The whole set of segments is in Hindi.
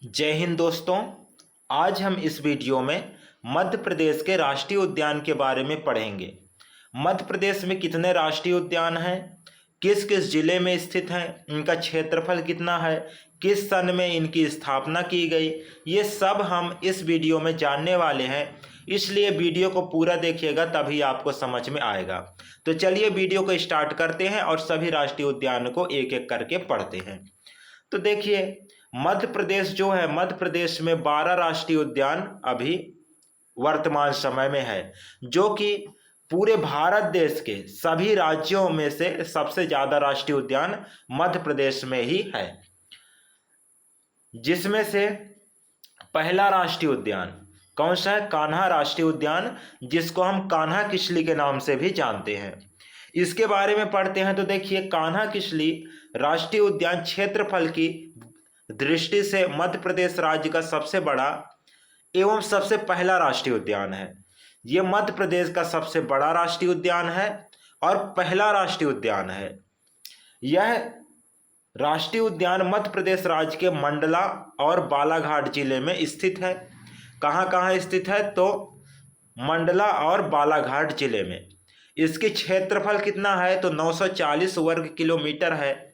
जय हिंद दोस्तों। आज हम इस वीडियो में मध्य प्रदेश के राष्ट्रीय उद्यान के बारे में पढ़ेंगे। मध्य प्रदेश में कितने राष्ट्रीय उद्यान हैं, किस किस जिले में स्थित हैं, इनका क्षेत्रफल कितना है, किस सन में इनकी स्थापना की गई, ये सब हम इस वीडियो में जानने वाले हैं। इसलिए वीडियो को पूरा देखिएगा, तभी आपको समझ में आएगा। तो चलिए वीडियो को स्टार्ट करते हैं और सभी राष्ट्रीय उद्यान को एक एक करके पढ़ते हैं। तो देखिए, मध्य प्रदेश जो है, मध्य प्रदेश में 12 राष्ट्रीय उद्यान अभी वर्तमान समय में है, जो कि पूरे भारत देश के सभी राज्यों में से सबसे ज्यादा राष्ट्रीय उद्यान मध्य प्रदेश में ही है। जिसमें से पहला राष्ट्रीय उद्यान कौन सा है? कान्हा राष्ट्रीय उद्यान, जिसको हम कान्हा किसली के नाम से भी जानते हैं। इसके बारे में पढ़ते हैं। तो देखिए, कान्हा किसली राष्ट्रीय उद्यान क्षेत्रफल की दृष्टि से मध्य प्रदेश राज्य का सबसे बड़ा एवं सबसे पहला राष्ट्रीय उद्यान है। यह मध्य प्रदेश का सबसे बड़ा राष्ट्रीय उद्यान है और पहला राष्ट्रीय उद्यान है। यह राष्ट्रीय उद्यान मध्य प्रदेश राज्य के मंडला और बालाघाट जिले में स्थित है। कहाँ कहाँ स्थित है? तो मंडला और बालाघाट जिले में। इसकी क्षेत्रफल कितना है? तो 940 वर्ग किलोमीटर है।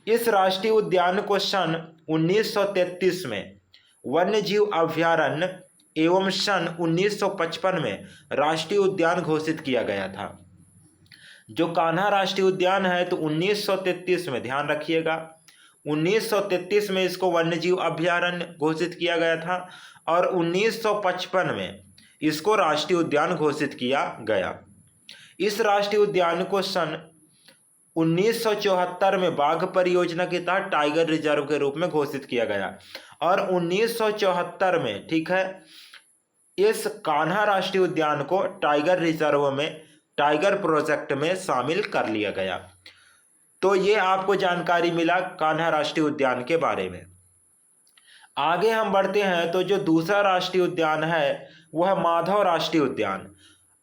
इस राष्ट्रीय उद्यान को सन 1933 में वन्यजीव अभयारण्य एवं सन 1955 में राष्ट्रीय उद्यान घोषित किया गया था। जो कान्हा राष्ट्रीय उद्यान है, तो 1933 में, ध्यान रखिएगा, 1933 में इसको वन्यजीव अभयारण्य घोषित किया गया था और 1955 में इसको राष्ट्रीय उद्यान घोषित किया गया। इस राष्ट्रीय उद्यान को सन 1974 में बाघ परियोजना के तहत टाइगर रिजर्व के रूप में घोषित किया गया और 1974 में, ठीक है, इस कान्हा राष्ट्रीय उद्यान को टाइगर रिजर्व में, टाइगर प्रोजेक्ट में शामिल कर लिया गया। तो ये आपको जानकारी मिला कान्हा राष्ट्रीय उद्यान के बारे में। आगे हम बढ़ते हैं। तो जो दूसरा राष्ट्रीय उद्यान है वह है माधव राष्ट्रीय उद्यान।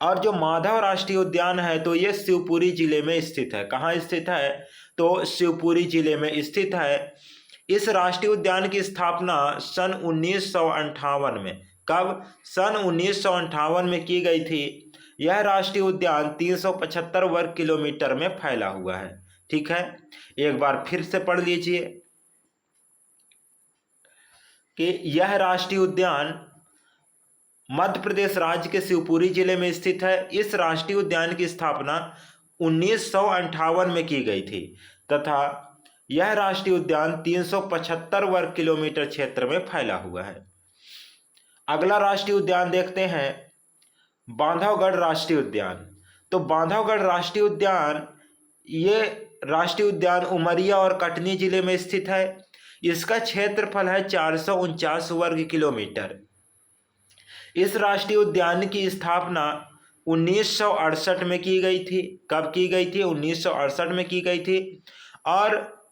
और जो माधव राष्ट्रीय उद्यान है, तो ये शिवपुरी जिले में स्थित है। कहाँ स्थित है? तो शिवपुरी जिले में स्थित है। इस राष्ट्रीय उद्यान की स्थापना सन 1958 में, कब? सन 1958 में की गई थी। यह राष्ट्रीय उद्यान 375 वर्ग किलोमीटर में फैला हुआ है। ठीक है, एक बार फिर से पढ़ लीजिए कि यह राष्ट्रीय उद्यान मध्य प्रदेश राज्य के शिवपुरी जिले में स्थित है। इस राष्ट्रीय उद्यान की स्थापना 1958 में की गई थी तथा यह राष्ट्रीय उद्यान 375 वर्ग किलोमीटर क्षेत्र में फैला हुआ है। अगला राष्ट्रीय उद्यान देखते हैं, बांधवगढ़ राष्ट्रीय उद्यान। तो बांधवगढ़ राष्ट्रीय उद्यान, ये राष्ट्रीय उद्यान उमरिया और कटनी जिले में स्थित है। इसका क्षेत्रफल है 449 वर्ग किलोमीटर। इस राष्ट्रीय उद्यान की स्थापना 1968 में की गई थी। कब की गई थी? 1968 में की गई थी और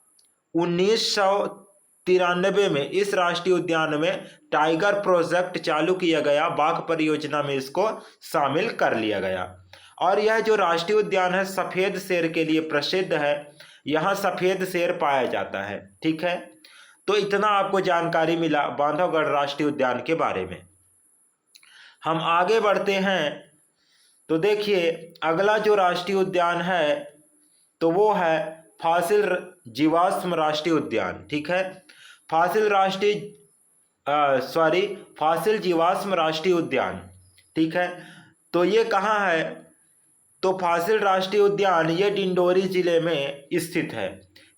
1993 में इस राष्ट्रीय उद्यान में टाइगर प्रोजेक्ट चालू किया गया। बाघ परियोजना में इसको शामिल कर लिया गया। और यह जो राष्ट्रीय उद्यान है सफेद शेर के लिए प्रसिद्ध है। यहाँ सफेद शेर पाया जाता है। ठीक है, तो इतना आपको जानकारी मिला बांधवगढ़ राष्ट्रीय उद्यान के बारे में। हम आगे बढ़ते हैं। तो देखिए, अगला जो राष्ट्रीय उद्यान है तो वो है फासिल जीवाश्म राष्ट्रीय उद्यान। ठीक है, फासिल जीवाश्म राष्ट्रीय उद्यान। ठीक है, तो ये कहाँ है? तो फासिल राष्ट्रीय उद्यान ये डिंडोरी जिले में स्थित है।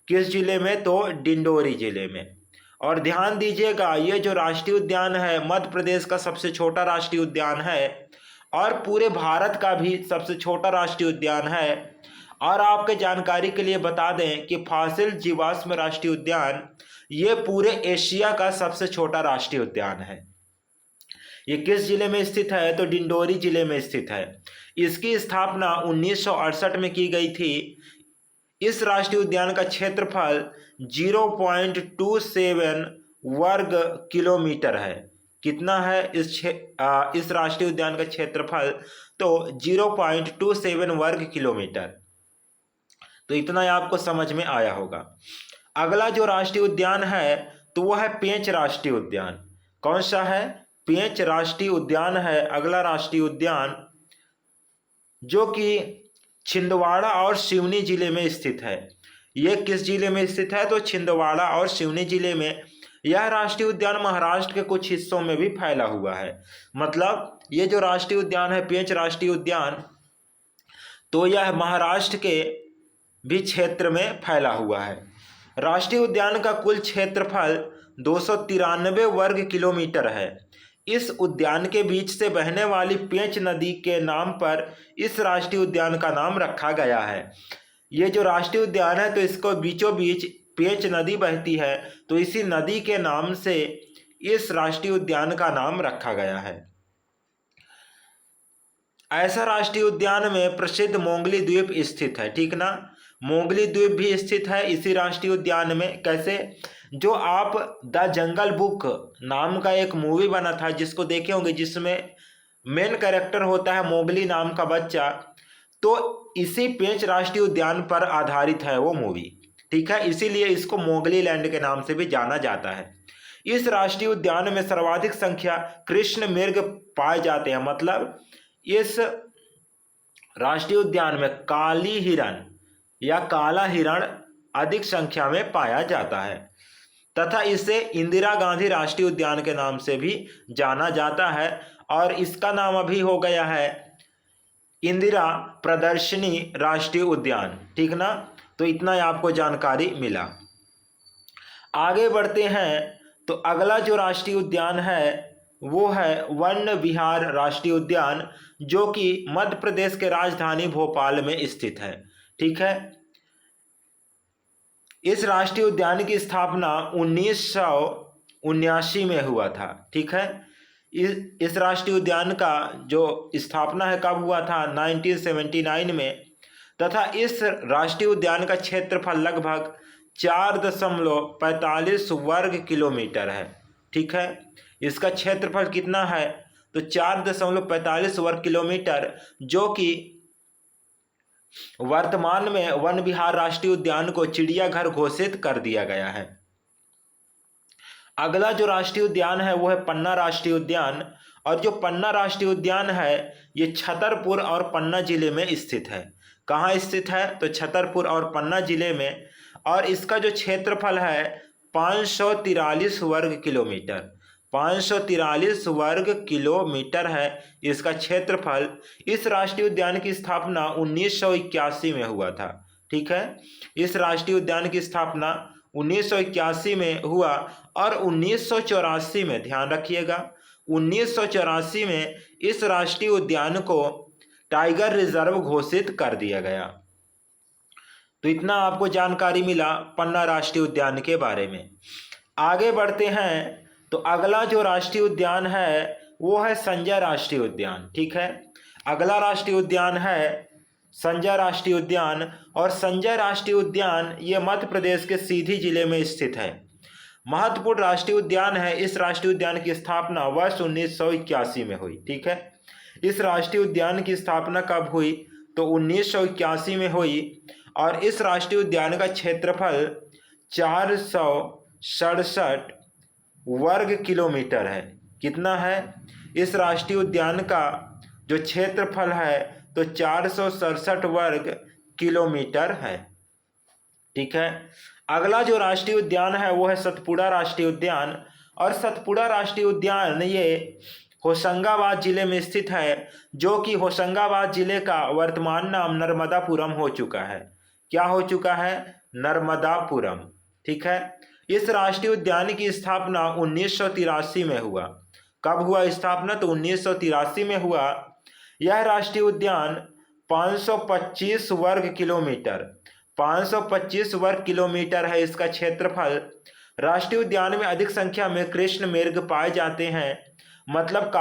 किस जिले में? तो डिंडोरी जिले में। और ध्यान दीजिएगा, ये जो राष्ट्रीय उद्यान है मध्य प्रदेश का सबसे छोटा राष्ट्रीय उद्यान है और पूरे भारत का भी सबसे छोटा राष्ट्रीय उद्यान है। और आपके जानकारी के लिए बता दें कि फासिल जीवाश्म राष्ट्रीय उद्यान ये पूरे एशिया का सबसे छोटा राष्ट्रीय उद्यान है। ये किस जिले में स्थित है? तो डिंडोरी जिले में स्थित है। इसकी स्थापना 1968 में की गई थी। इस राष्ट्रीय उद्यान का क्षेत्रफल 0.27 वर्ग किलोमीटर है। कितना है इस राष्ट्रीय उद्यान का क्षेत्रफल? तो 0.27 वर्ग किलोमीटर। तो इतना आपको समझ में आया होगा। अगला जो राष्ट्रीय उद्यान है तो वो है पेंच राष्ट्रीय उद्यान। कौन सा है? पेंच राष्ट्रीय उद्यान है अगला राष्ट्रीय उद्यान, जो कि छिंदवाड़ा और सिवनी जिले में स्थित है। ये किस जिले में स्थित है? तो छिंदवाड़ा और सिवनी जिले में। यह राष्ट्रीय उद्यान महाराष्ट्र के कुछ हिस्सों में भी फैला हुआ है। मतलब ये जो राष्ट्रीय उद्यान है पेंच राष्ट्रीय उद्यान, तो यह महाराष्ट्र के भी क्षेत्र में फैला हुआ है। राष्ट्रीय उद्यान का कुल क्षेत्रफल 293 वर्ग किलोमीटर है। इस उद्यान के बीच से बहने वाली पेंच नदी के नाम पर इस राष्ट्रीय उद्यान का नाम रखा गया है। ये जो राष्ट्रीय उद्यान है तो इसको बीचों बीच पेंच नदी बहती है, तो इसी नदी के नाम से इस राष्ट्रीय उद्यान का नाम रखा गया है। ऐसा राष्ट्रीय उद्यान में प्रसिद्ध मोंगली द्वीप स्थित है, ठीक ना। मोंगली द्वीप भी स्थित है इसी राष्ट्रीय उद्यान में। कैसे? जो आप द जंगल बुक नाम का एक मूवी बना था जिसको देखे होंगे, जिसमें मेन कैरेक्टर होता है मोगली नाम का बच्चा, तो इसी पेंच राष्ट्रीय उद्यान पर आधारित है वो मूवी, ठीक है। इसीलिए इसको मोगली लैंड के नाम से भी जाना जाता है। इस राष्ट्रीय उद्यान में सर्वाधिक संख्या कृष्ण मृग पाए जाते हैं। मतलब इस राष्ट्रीय उद्यान में काली हिरण या काला हिरण अधिक संख्या में पाया जाता है, तथा इसे इंदिरा गांधी राष्ट्रीय उद्यान के नाम से भी जाना जाता है, और इसका नाम अभी हो गया है इंदिरा प्रदर्शनी राष्ट्रीय उद्यान, ठीक ना। तो इतना ही आपको जानकारी मिला। आगे बढ़ते हैं तो अगला जो राष्ट्रीय उद्यान है वो है वन विहार राष्ट्रीय उद्यान, जो कि मध्य प्रदेश के राजधानी भोपाल में स्थित है, ठीक है। इस राष्ट्रीय उद्यान की स्थापना 1979 में हुआ था, ठीक है। इस राष्ट्रीय उद्यान का जो स्थापना है कब हुआ था? 1979 में। तथा इस राष्ट्रीय उद्यान का क्षेत्रफल लगभग 4.45 वर्ग किलोमीटर है, ठीक है। इसका क्षेत्रफल कितना है? तो 4.45 वर्ग किलोमीटर, जो कि वर्तमान में वन विहार राष्ट्रीय उद्यान को चिड़ियाघर घोषित कर दिया गया है। अगला जो राष्ट्रीय उद्यान है वो है पन्ना राष्ट्रीय उद्यान, और जो पन्ना राष्ट्रीय उद्यान है ये छतरपुर और पन्ना जिले में स्थित है। कहाँ स्थित है? तो छतरपुर और पन्ना जिले में। और इसका जो क्षेत्रफल है 543 वर्ग किलोमीटर, 543 वर्ग किलोमीटर है इसका क्षेत्रफल। इस राष्ट्रीय उद्यान की स्थापना 1981 में हुआ था, ठीक है। इस राष्ट्रीय उद्यान की स्थापना 1981 में हुआ, और 1984 में, ध्यान रखिएगा, 1984 में इस राष्ट्रीय उद्यान को टाइगर रिजर्व घोषित कर दिया गया। तो इतना आपको जानकारी मिला पन्ना राष्ट्रीय उद्यान के बारे में। आगे बढ़ते हैं तो अगला जो राष्ट्रीय उद्यान है वो है संजय राष्ट्रीय उद्यान, ठीक है। अगला राष्ट्रीय उद्यान है संजय राष्ट्रीय उद्यान, और संजय राष्ट्रीय उद्यान ये मध्य प्रदेश के सीधी जिले में स्थित है। महत्वपूर्ण राष्ट्रीय उद्यान है। इस राष्ट्रीय उद्यान की स्थापना वर्ष 1981 में हुई, ठीक है। इस राष्ट्रीय उद्यान की स्थापना कब हुई? तो 1981 में हुई, और इस राष्ट्रीय उद्यान का क्षेत्रफल 467 वर्ग किलोमीटर है। कितना है? इस राष्ट्रीय उद्यान का जो क्षेत्रफल है तो 467 वर्ग किलोमीटर है, ठीक है। अगला जो राष्ट्रीय उद्यान है वो है सतपुड़ा राष्ट्रीय उद्यान, और सतपुड़ा राष्ट्रीय उद्यान ये होशंगाबाद जिले में स्थित है, जो कि होशंगाबाद जिले का वर्तमान नाम नर्मदापुरम हो चुका है। क्या हो चुका है? नर्मदापुरम, ठीक है। इस राष्ट्रीय उद्यान की स्थापना 1983 में हुआ। कब हुआ स्थापना? तो 1983 में हुआ। यह राष्ट्रीय उद्यान 525 वर्ग किलोमीटर, 525 वर्ग किलोमीटर है इसका क्षेत्रफल। राष्ट्रीय उद्यान में अधिक संख्या में कृष्ण मृग पाए जाते हैं, मतलब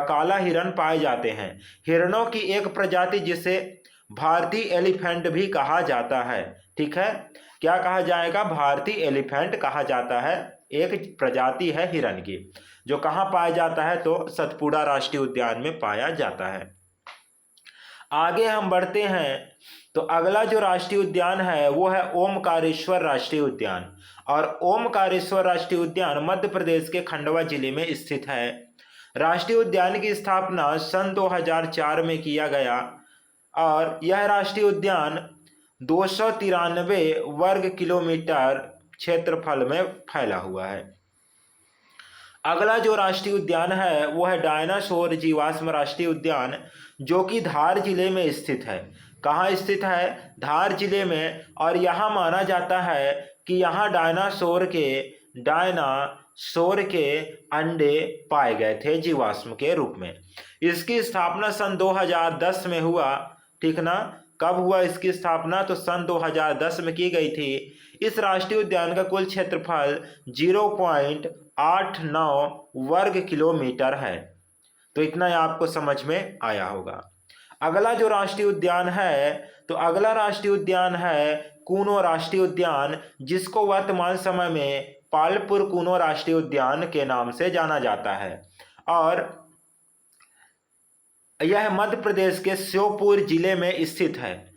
काला हिरण पाए जाते हैं। हिरणों की एक प्रजाति जिसे भारतीय एलिफेंट भी कहा जाता है, ठीक है। क्या कहा जाएगा? भारतीय एलिफेंट कहा जाता है। एक प्रजाति है हिरण की, जो कहाँ पाया जाता है? तो सतपुड़ा राष्ट्रीय उद्यान में पाया जाता है। आगे हम बढ़ते हैं तो अगला जो राष्ट्रीय उद्यान है वो है ओमकारेश्वर राष्ट्रीय उद्यान। और ओमकारेश्वर राष्ट्रीय उद्यान मध्य प्रदेश के खंडवा जिले में स्थित है। राष्ट्रीय उद्यान की स्थापना सन 2004 में किया गया और यह राष्ट्रीय उद्यान 293 वर्ग किलोमीटर क्षेत्रफल में फैला हुआ है। अगला जो राष्ट्रीय उद्यान है वो है डायनासोर जीवाश्म राष्ट्रीय उद्यान, जो कि धार जिले में स्थित है। कहाँ स्थित है? धार जिले में। और यहाँ माना जाता है कि यहाँ डायनासोर के अंडे पाए गए थे जीवाश्म के रूप में। इसकी स्थापना सन 2010 में हुआ। ठीक ना? कब हुआ इसकी स्थापना? तो सन 2010 में की गई थी। इस राष्ट्रीय उद्यान का कुल क्षेत्रफल 0.89 वर्ग किलोमीटर है। तो इतना आपको समझ में आया होगा। अगला जो राष्ट्रीय उद्यान है तो अगला राष्ट्रीय उद्यान है कूनो राष्ट्रीय उद्यान, जिसको वर्तमान समय में पालपुर कूनो राष्ट्रीय उद्यान के नाम से जाना जाता है। और यह मध्य प्रदेश के श्योपुर जिले में स्थित है।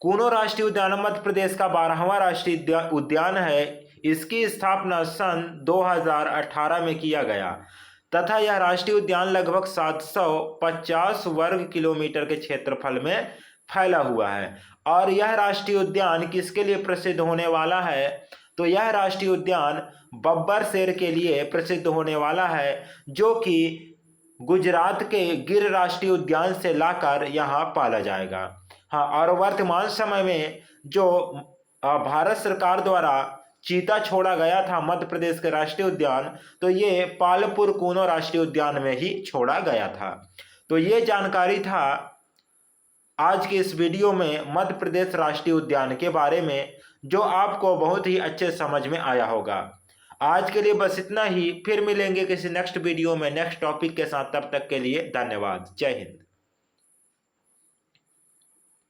कूनो राष्ट्रीय उद्यान मध्य प्रदेश का 12वां राष्ट्रीय उद्यान है। इसकी स्थापना सन 2018 में किया गया तथा यह राष्ट्रीय उद्यान लगभग 750 वर्ग किलोमीटर के क्षेत्रफल में फैला हुआ है। और यह राष्ट्रीय उद्यान किसके लिए प्रसिद्ध होने वाला है? तो यह राष्ट्रीय उद्यान बब्बर शेर के लिए प्रसिद्ध होने वाला है, जो कि गुजरात के गिर राष्ट्रीय उद्यान से लाकर यहाँ पाला जाएगा। हाँ, और वर्तमान समय में जो भारत सरकार द्वारा चीता छोड़ा गया था मध्य प्रदेश के राष्ट्रीय उद्यान, तो ये पालपुर कूनो राष्ट्रीय उद्यान में ही छोड़ा गया था। तो ये जानकारी था आज के इस वीडियो में मध्य प्रदेश राष्ट्रीय उद्यान के बारे में, जो आपको बहुत ही अच्छे समझ में आया होगा। आज के लिए बस इतना ही। फिर मिलेंगे किसी नेक्स्ट वीडियो में नेक्स्ट टॉपिक के साथ। तब तक के लिए धन्यवाद। जय हिंद।